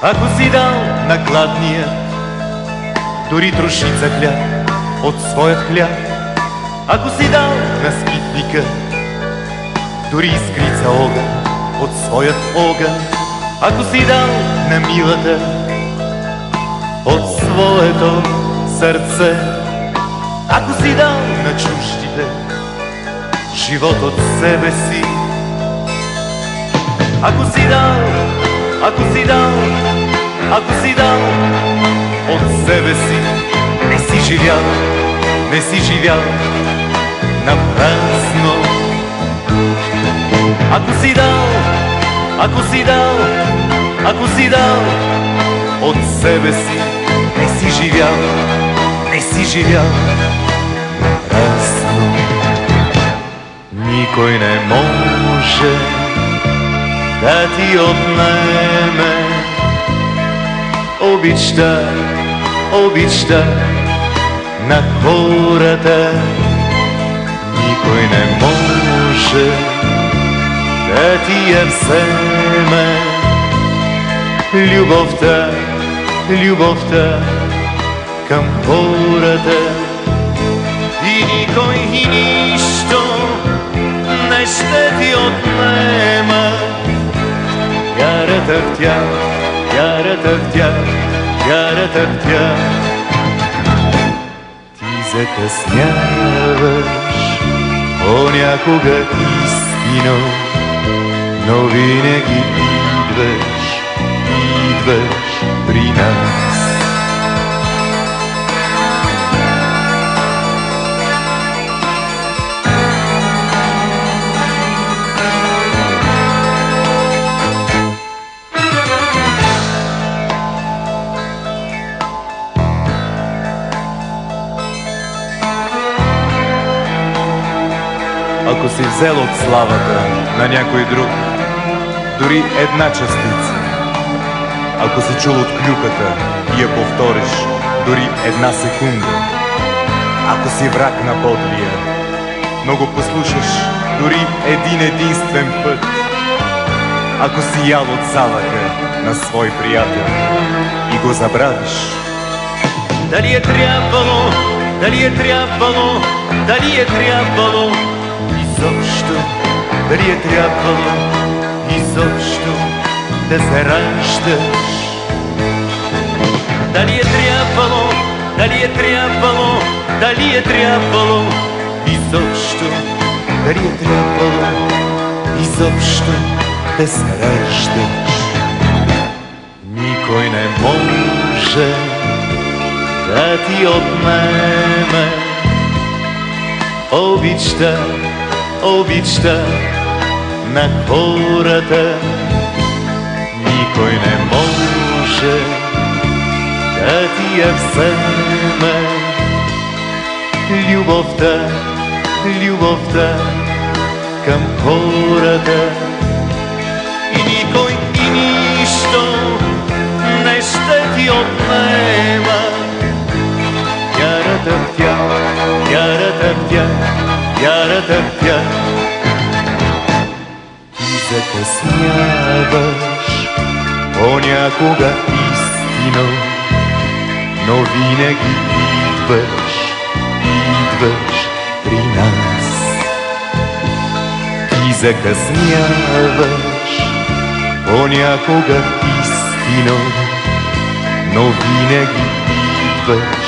Ако си дал на гладния дори трошица хляб от своят хляб, ако си дал на скитника дори искрица огън от своят огън, ако си дал на милата от своето сърце, ако си дал на чуждите живот от себе си, ако си дал, ако си дал, ако си дал от себе си, не си живял, не си живял напразно. Ако си дал, ако си дал, ако си дал от себе си, не си живял, не си живял напразно. Никой не може да ти отнеме обичта, обичта на хората. Никой не може да ти я вземе любовта, любовта към хората. И никой и нищо не ще ти отнема вярата в тях, вярата в тях, вярата в тях. Ти закъсняваш понякога истино, но винаги идваш, идваш при нас. Ако си взел от славата на някой друг дори една частица, ако си чул от клюката и я повториш дори една секунда, ако си враг на подлия, но го послушаш дори един единствен път, ако си ял от залъка на свой приятел и го забравиш, дали е трябвало, дали е трябвало, дали е трябвало изобщо, дали е трябвало изобщо да се раждаш? Дали е трябвало, дали е трябвало, дали е трябвало изобщо, дали е трябвало изобщо да се раждаш? Никой не може да ти отнеме обичта, обичта на хората. Никой не може да ти я вземе любовта, любовта към хората. И никой и нищо не ще ти отнема вярата в тях, вярата в тях, вярата в тях. Ти закъсняваш понякога истино, но винаги идваш, идваш при нас. Ти закъсняваш понякога истино, но винаги идваш,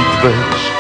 идваш